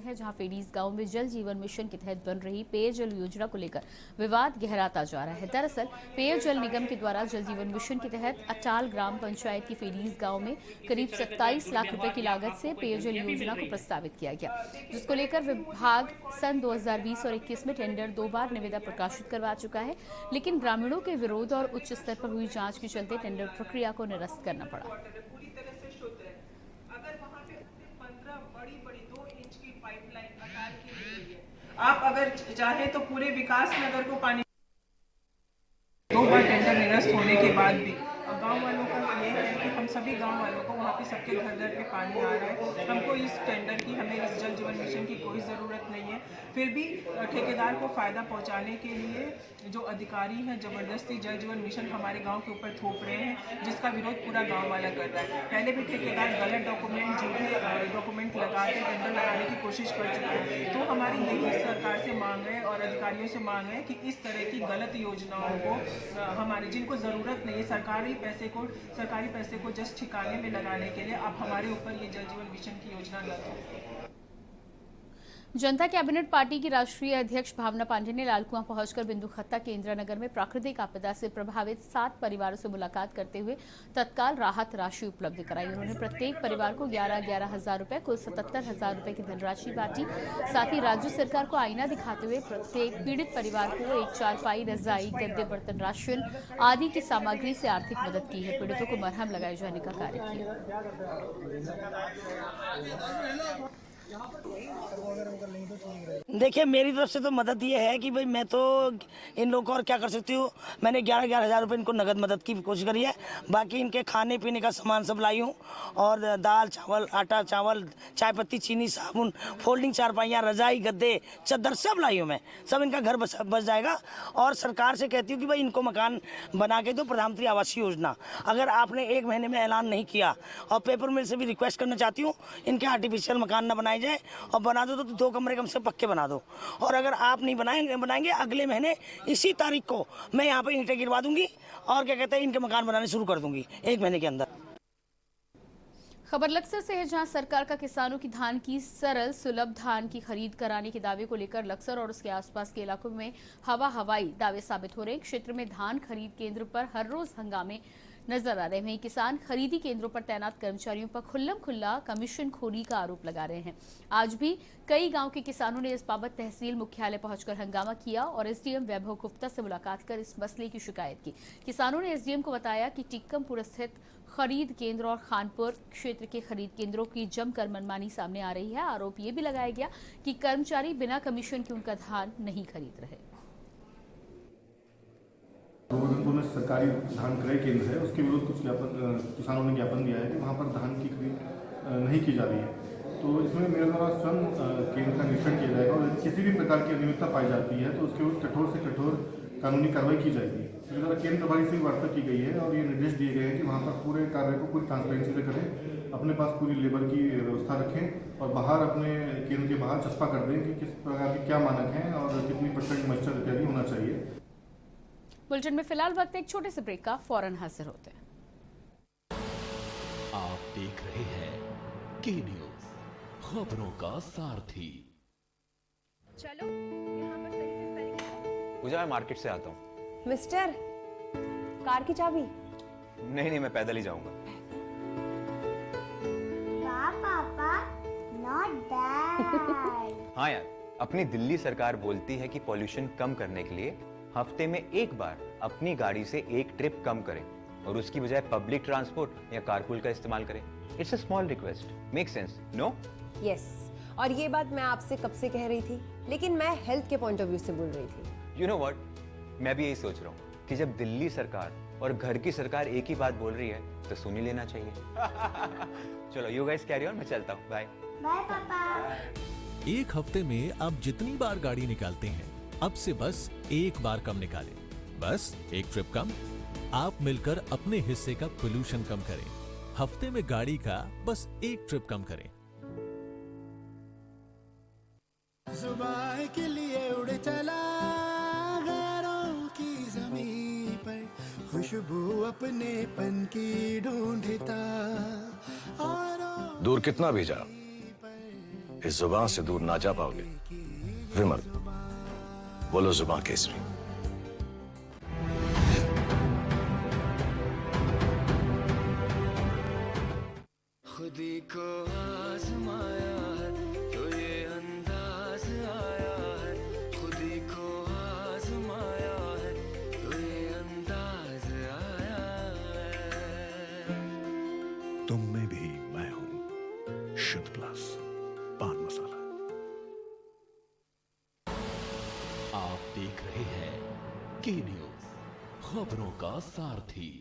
हैं, जहां फेडीज गांव में जल जीवन मिशन के तहत बन रही पेयजल योजना को लेकर विवाद गहराता जा रहा है। दरअसल पेयजल निगम के द्वारा जल जीवन मिशन के तहत अटाल ग्राम पंचायत की फेडीज गांव में करीब 27 लाख रुपए की लागत से पेयजल योजना को प्रस्तावित किया गया, जिसको लेकर विभाग सन 2020 और 21 में टेंडर 2 बार निविदा प्रकाशित करवा चुका है, लेकिन ग्रामीणों के विरोध और उच्च स्तर पर हुई जांच के चलते टेंडर प्रक्रिया को निरस्त करना पड़ा। पूरी तरह से शुद्ध है। अगर वहां पे 15 बड़ी 2 इंच की पाइपलाइन अटाल की गई है, आप अगर चाहे तो पूरे विकास नगर को पानी 2 बार टेंडर निरस्त होने के बाद भी गांव वालों का ये है कि हम सभी गांव वालों को वहाँ पे सबके घर घर पे पानी आ रहा है। हमको इस टेंडर की, हमें इस जल जीवन मिशन की कोई ज़रूरत नहीं है। फिर भी ठेकेदार को फ़ायदा पहुँचाने के लिए जो अधिकारी हैं ज़बरदस्ती जल जीवन मिशन हमारे गांव के ऊपर थोप रहे हैं, जिसका विरोध पूरा गांव वाला कर रहा है। पहले भी ठेकेदार गलत डॉक्यूमेंट, झूठे डॉक्यूमेंट लगा के टेंडर लगाने की कोशिश कर चुके हैं। तो हमारी यही सरकार से मांग है और अधिकारियों से मांग है कि इस तरह की गलत योजनाओं को हमारे जिनको ज़रूरत नहीं है, सरकारी पैसे को जस्ट ठिकाने में लगाने के लिए आप हमारे ऊपर ये जल जीवन मिशन की योजना न दो। जनता कैबिनेट पार्टी की राष्ट्रीय अध्यक्ष भावना पांडे ने लालकुआं पहुंचकर बिंदु खत्ता के इंदिरानगर में प्राकृतिक आपदा से प्रभावित 7 परिवारों से मुलाकात करते हुए तत्काल राहत राशि उपलब्ध कराई। उन्होंने प्रत्येक परिवार को 11-11 हजार रुपए, कुल 77 हजार रुपए की धनराशि बांटी। साथ ही राज्य सरकार को आईना दिखाते हुए प्रत्येक पीड़ित परिवार को एक चारपाई, रजाई, गद्दे, बर्तन, राशन आदि की सामग्री से आर्थिक मदद की है। पीड़ितों को मरहम लगाए जाने का कार्य किया। देखिए, मेरी तरफ से तो मदद ये है कि भाई मैं तो इन लोगों को और क्या कर सकती हूँ। मैंने 11-11 हज़ार रुपये इनको नगद मदद की कोशिश करी है। बाकी इनके खाने पीने का सामान सब लाई हूँ, और दाल चावल, आटा चावल, चाय पत्ती, चीनी, साबुन, फोल्डिंग चारपाइयाँ, रजाई, गद्दे, चद्दर सब लाई हूँ मैं। सब इनका घर बस जाएगा। और सरकार से कहती हूँ कि भाई इनको मकान बना के दो, प्रधानमंत्री आवास योजना। अगर आपने 1 महीने में ऐलान नहीं किया, और पेपर मिल से भी रिक्वेस्ट करना चाहती हूँ, इनके आर्टिफिशियल मकान न बनाए जाए, और बना दो तो 2 कमरे कम से पक्के बना दो। और अगर आप नहीं बनाएंगे अगले महीने इसी तारीख को मैं यहाँ पे ईंटें गिरवा दूंगी, और क्या कहते हैं इनके मकान बनाने शुरू कर दूंगी 1 महीने के अंदर। खबर लक्सर से है, जहां सरकार का किसानों की धान की सरल सुलभ धान की खरीद कराने के दावे को लेकर लक्सर और उसके आसपास के इलाकों में हवाई दावे साबित हो रहे हैं। क्षेत्र में धान खरीद केंद्र पर हर रोज हंगामे नजर आ रहे हैं। किसान खरीदी केंद्रों पर तैनात कर्मचारियों पर खुल्लम खुल्ला कमीशन खोरी का आरोप लगा रहे हैं। आज भी कई गांव के किसानों ने इस बाबत तहसील मुख्यालय पहुंचकर हंगामा किया और एसडीएम वैभव गुप्ता से मुलाकात कर इस मसले की शिकायत की। किसानों ने एसडीएम को बताया कि टिक्कमपुर स्थित खरीद केंद्र और खानपुर क्षेत्र के खरीद केंद्रों की जमकर मनमानी सामने आ रही है। आरोप ये भी लगाया गया कि कर्मचारी बिना कमीशन के उनका धान नहीं खरीद रहे। गोवर्धनपुर में सरकारी धान क्रय केंद्र है, उसके विरुद्ध कुछ किसानों ने ज्ञापन दिया है कि वहाँ पर धान की खरीद नहीं की जा रही है। तो इसमें मेरे द्वारा स्वयं केंद्र का निरीक्षण किया जाएगा, और किसी भी प्रकार की अनियमितता पाई जाती है तो उसके विरुद्ध कठोर से कठोर कानूनी कार्रवाई की जाएगी। मेरे द्वारा केंद्र प्रभारी से वार्ता की गई है, और ये निर्देश दिए गए हैं कि वहाँ पर पूरे कार्य को पूरी ट्रांसपेरेंसी से करें, अपने पास पूरी लेबर की व्यवस्था रखें, और बाहर अपने केंद्र के बाहर चस्पा कर दें कि किस प्रकार के क्या मानक हैं और कितनी % मॉइस्चर इत्यादि होना चाहिए। बुलेटिन में फिलहाल वक्त एक छोटे से ब्रेक का, फौरन हाजिर होते हैं। आप देख रहे हैं के न्यूज़, खबरों का सारथी। चलो यहाँ पर सही से स्पेलिंग। पूजा, मैं मार्केट से आता हूँ। मिस्टर, कार की चाबी? नहीं, मैं पैदल ही जाऊंगा। पापा, not dad। हाँ यार, अपनी दिल्ली सरकार बोलती है कि पॉल्यूशन कम करने के लिए हफ्ते में 1 बार अपनी गाड़ी से 1 ट्रिप कम करें, और उसकी बजाय पब्लिक ट्रांसपोर्ट या कारपूल का इस्तेमाल करें। It's a small request, make sense, no? Yes, और ये बात मैं आपसे कब से कह रही थी, लेकिन मैं हेल्थ के पॉइंट ऑफ व्यू से बोल रही थी। यू नो व्हाट, मैं भी यही सोच रहा हूँ कि जब दिल्ली सरकार और घर की सरकार एक ही बात बोल रही है तो सुन ही लेना चाहिए। चलो यू गाइस कैरी ऑन, मैं चलता हूँ, बाय। बाय पापा। एक हफ्ते में आप जितनी बार गाड़ी निकालते हैं, अब से बस 1 बार कम निकालें। बस 1 ट्रिप कम, आप मिलकर अपने हिस्से का पोल्यूशन कम करें। हफ्ते में गाड़ी का बस 1 ट्रिप कम करें। सुबह के लिए उड़ चला गैरों की ज़मीं पर, खुशबू अपने पन की ढूंढता। दूर कितना भेजा? इस जुबान से दूर ना जा पाओगे। विमल, बोलो जुबान केसरी। खुदी को आजमाया है तो ये अंदाज आया है, खुदी को आजमाया है तो ये अंदाज आया है। तुम में भी मैं हूं, शुद्ध प्लस पान मसाला। आप देख रहे हैं के न्यूज, खबरों का सारथी।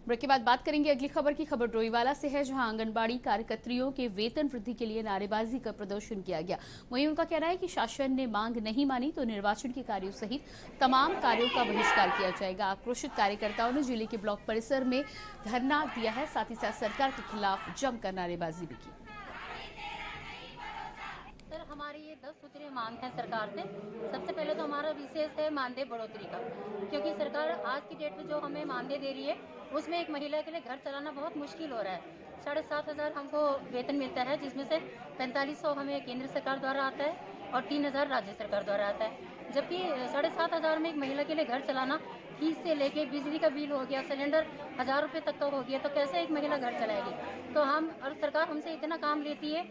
ब्रेक के बाद बात करेंगे अगली खबर की। खबर डोईवाला से है, जहां आंगनबाड़ी कार्यकर्त्रियों के वेतन वृद्धि के लिए नारेबाजी का प्रदर्शन किया गया। वहीं उनका कहना है कि शासन ने मांग नहीं मानी तो निर्वाचन के कार्यों सहित तमाम कार्यों का बहिष्कार किया जाएगा। आक्रोशित कार्यकर्ताओं ने जिले के ब्लॉक परिसर में धरना दिया है, साथ ही साथ सरकार के खिलाफ जमकर नारेबाजी भी की। सर, हमारी ये 10 सूत्रीय मांग है सरकार से। सबसे पहले तो हमारा विशेष है मानदेय बढ़ोतरी का, क्योंकि सरकार आज की डेट में जो हमें मानदेय दे रही है उसमें एक महिला के लिए घर चलाना बहुत मुश्किल हो रहा है। 7,500 हमको वेतन मिलता है, जिसमें से 4500 हमें केंद्र सरकार द्वारा आता है और 3000 राज्य सरकार द्वारा आता है। जबकि 7,500 में एक महिला के लिए घर चलाना, फीस से लेके बिजली का बिल हो गया, सिलेंडर 1000 रुपये तक का हो गया, तो कैसे एक महिला घर चलाएगी। तो हम और सरकार हमसे इतना काम लेती है,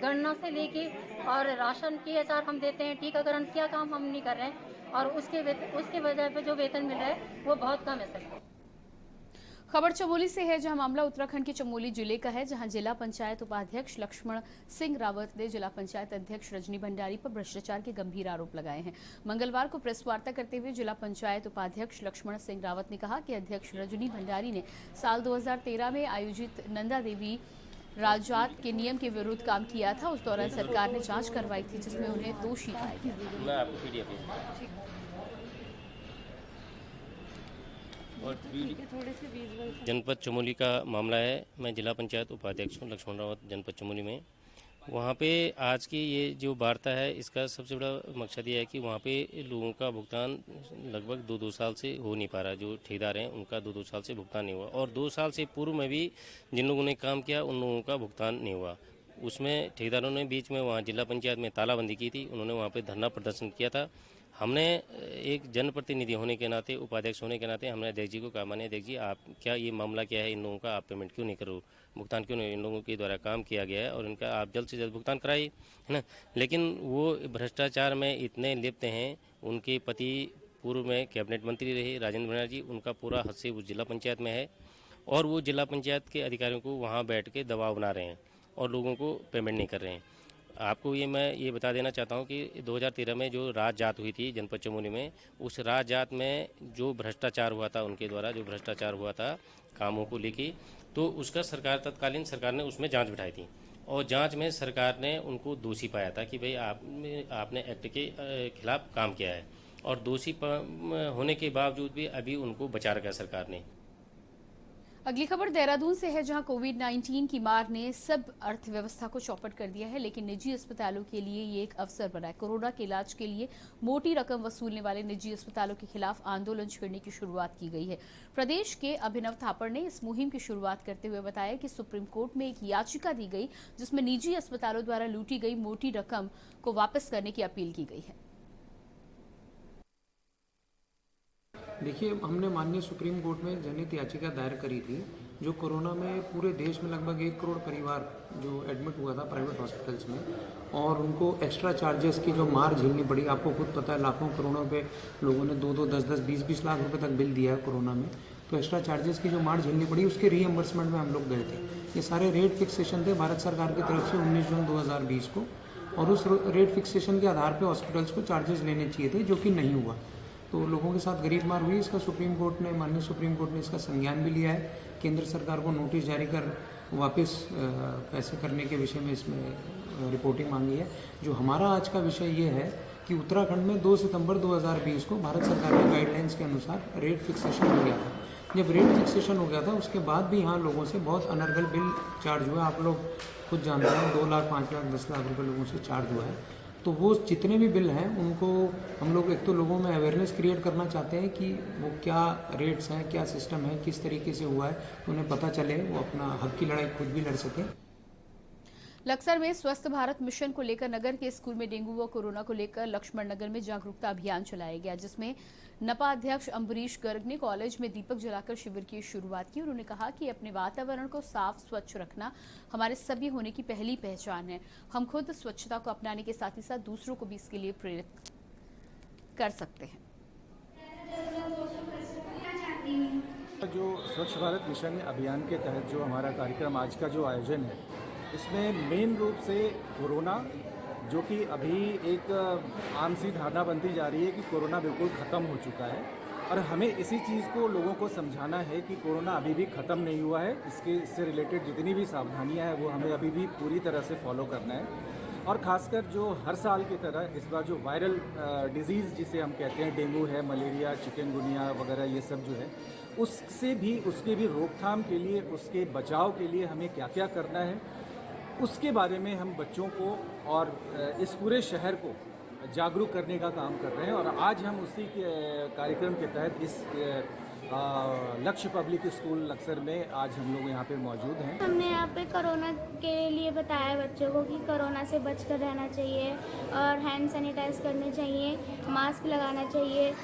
गणना से लेके और राशन की आचार हम देते हैं, टीकाकरण क्या काम हम नहीं कर रहे हैं, और उसके वजह पे जो वेतन मिल रहा है वो बहुत कम है सर। खबर चमोली से है, जहां मामला उत्तराखंड के चमोली जिले का है, जहां जिला पंचायत उपाध्यक्ष लक्ष्मण सिंह रावत ने जिला पंचायत अध्यक्ष रजनी भंडारी पर भ्रष्टाचार के गंभीर आरोप लगाए हैं। मंगलवार को प्रेस वार्ता करते हुए जिला पंचायत उपाध्यक्ष लक्ष्मण सिंह रावत ने कहा कि अध्यक्ष रजनी भंडारी ने साल 2013 में आयोजित नंदा देवी राजजात के नियम के विरुद्ध काम किया था। उस दौरान सरकार ने जांच करवाई थी, जिसमें उन्हें दोषी पाया गया। जनपद चमोली का मामला है। मैं जिला पंचायत उपाध्यक्ष हूँ लक्ष्मण रावत, जनपद चमोली में। वहाँ पे आज की ये जो वार्ता है, इसका सबसे बड़ा मकसद ये है कि वहाँ पे लोगों का भुगतान लगभग 2-2 साल से हो नहीं पा रहा। जो ठेकेदार हैं उनका 2-2 साल से भुगतान नहीं हुआ, और 2 साल से पूर्व में भी जिन लोगों ने काम किया उन लोगों का भुगतान नहीं हुआ। उसमें ठेकेदारों ने बीच में वहाँ जिला पंचायत में तालाबंदी की थी, उन्होंने वहाँ पर धरना प्रदर्शन किया था। हमने एक जनप्रतिनिधि होने के नाते, उपाध्यक्ष होने के नाते, हमने अध्यक्ष जी को कहा, माने अध्यक्ष जी आप क्या ये मामला क्या है, इन लोगों का आप पेमेंट क्यों नहीं करो, भुगतान क्यों नहीं, इन लोगों के द्वारा काम किया गया है और इनका आप जल्द से जल्द भुगतान कराइए, है ना। लेकिन वो भ्रष्टाचार में इतने लिप्त हैं। उनके पति पूर्व में कैबिनेट मंत्री रहे राजेंद्र भंडारी जी, उनका पूरा हद से उस जिला पंचायत में है, और वो जिला पंचायत के अधिकारियों को वहाँ बैठ के दबाव बना रहे हैं और लोगों को पेमेंट नहीं कर रहे हैं। आपको मैं ये बता देना चाहता हूँ कि 2013 में जो राजजात हुई थी जनपद चमोली में, उस राजजात में जो भ्रष्टाचार हुआ था, उनके द्वारा जो भ्रष्टाचार हुआ था कामों को लेके, तो उसका तत्कालीन सरकार ने उसमें जांच बिठाई थी, और जांच में सरकार ने उनको दोषी पाया था कि भाई आपने एक्ट के खिलाफ काम किया है, और दोषी होने के बावजूद भी अभी उनको बचा रखा सरकार ने। अगली खबर देहरादून से है, जहां कोविड-19 की मार ने सब अर्थव्यवस्था को चौपट कर दिया है, लेकिन निजी अस्पतालों के लिए ये एक अवसर बना है। कोरोना के इलाज के लिए मोटी रकम वसूलने वाले निजी अस्पतालों के खिलाफ आंदोलन छेड़ने की शुरुआत की गई है। प्रदेश के अभिनव थापड़ ने इस मुहिम की शुरुआत करते हुए बताया कि सुप्रीम कोर्ट में एक याचिका दी गई, जिसमें निजी अस्पतालों द्वारा लूटी गई मोटी रकम को वापस करने की अपील की गई है। देखिए, हमने माननीय सुप्रीम कोर्ट में जनहित याचिका दायर करी थी, जो कोरोना में पूरे देश में लगभग 1 करोड़ परिवार जो एडमिट हुआ था प्राइवेट हॉस्पिटल्स में, और उनको एक्स्ट्रा चार्जेस की जो मार झेलनी पड़ी। आपको खुद पता है, लाखों करोड़ों पे लोगों ने 2-2, 10-10, 20-20 लाख रुपए तक बिल दिया है कोरोना में। तो एक्स्ट्रा चार्जेस की जो मार झेलनी पड़ी, उसके रीएम्बर्समेंट में हम लोग गए थे। ये सारे रेट फिक्सेशन थे भारत सरकार की तरफ से 19 जून 2020 को, और उस रेट फिक्सेशन के आधार पर हॉस्पिटल्स को चार्जेस लेने चाहिए थे, जो कि नहीं हुआ। तो लोगों के साथ गरीब मार हुई। इसका सुप्रीम कोर्ट ने, माननीय सुप्रीम कोर्ट ने इसका संज्ञान भी लिया है। केंद्र सरकार को नोटिस जारी कर वापस पैसे करने के विषय में इसमें रिपोर्टिंग मांगी है। जो हमारा आज का विषय ये है कि उत्तराखंड में 2 सितंबर 2020 को भारत सरकार के गाइडलाइंस के अनुसार रेट फिक्सेशन हो गया था। जब रेट फिक्सेशन हो गया था, उसके बाद भी यहाँ लोगों से बहुत अनर्गल बिल चार्ज हुआ। आप लोग खुद जानते हैं, 2 लाख, 5 लाख, 10 लाख रुपये लोगों से चार्ज हुआ है। तो वो जितने भी बिल हैं, उनको हम लोग एक तो लोगों में अवेयरनेस क्रिएट करना चाहते हैं कि वो क्या रेट्स हैं, क्या सिस्टम है, किस तरीके से हुआ है, तो उन्हें पता चले, वो अपना हक की लड़ाई खुद भी लड़ सकें। लक्सर में स्वस्थ भारत मिशन को लेकर नगर के स्कूल में डेंगू व कोरोना को लेकर लक्ष्मण नगर में जागरूकता अभियान चलाया गया, जिसमें नपा अध्यक्ष अम्बरीश गर्ग ने कॉलेज में दीपक जलाकर शिविर की शुरुआत की। उन्होंने कहा कि अपने वातावरण को साफ स्वच्छ रखना हमारे सभी होने की पहली पहचान है। हम खुद स्वच्छता को अपनाने के साथ ही साथ दूसरों को भी इसके लिए प्रेरित कर सकते हैं। जो स्वच्छ भारत मिशन अभियान के तहत जो हमारा कार्यक्रम आज का जो आयोजन है, इसमें मेन रूप से कोरोना, जो कि अभी एक आम सी धारणा बनती जा रही है कि कोरोना बिल्कुल ख़त्म हो चुका है, और हमें इसी चीज़ को लोगों को समझाना है कि कोरोना अभी भी ख़त्म नहीं हुआ है। इससे रिलेटेड जितनी भी सावधानियां हैं वो हमें अभी भी पूरी तरह से फॉलो करना है। और ख़ासकर जो हर साल की तरह इस बार जो वायरल डिजीज़ जिसे हम कहते हैं, डेंगू है, मलेरिया, चिकनगुनिया वगैरह, ये सब जो है, उसके भी रोकथाम के लिए, उसके बचाव के लिए हमें क्या क्या करना है, उसके बारे में हम बच्चों को और इस पूरे शहर को जागरूक करने का काम कर रहे हैं। और आज हम उसी के कार्यक्रम के तहत इस लक्ष्य पब्लिक स्कूल लक्सर में आज हम लोग यहाँ पे मौजूद हैं। हमने यहाँ पे कोरोना के लिए बताया बच्चों को कि कोरोना से बचकर रहना चाहिए और हैंड सैनिटाइज करने चाहिए, मास्क लगाना चाहिए।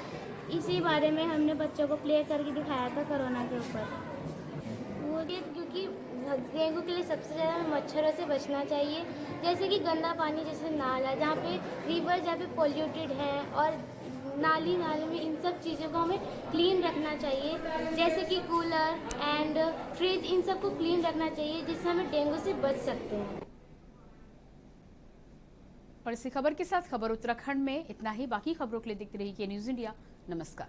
इसी बारे में हमने बच्चों को प्ले करके दिखाया था कोरोना के ऊपर। वो क्योंकि डेंगू के लिए सबसे ज़्यादा मच्छरों से बचना चाहिए, जैसे कि गंदा पानी, जैसे नाला, जहाँ पे रिवर जहाँ पे पोल्यूटेड है, और नाले में इन सब चीज़ों को हमें क्लीन रखना चाहिए, जैसे कि कूलर एंड फ्रिज, इन सब को क्लीन रखना चाहिए, जिससे हमें डेंगू से बच सकते हैं। और इसी खबर के साथ खबर उत्तराखंड में इतना ही। बाकी खबरों के लिए देखते रहिए न्यूज़ इंडिया। नमस्कार।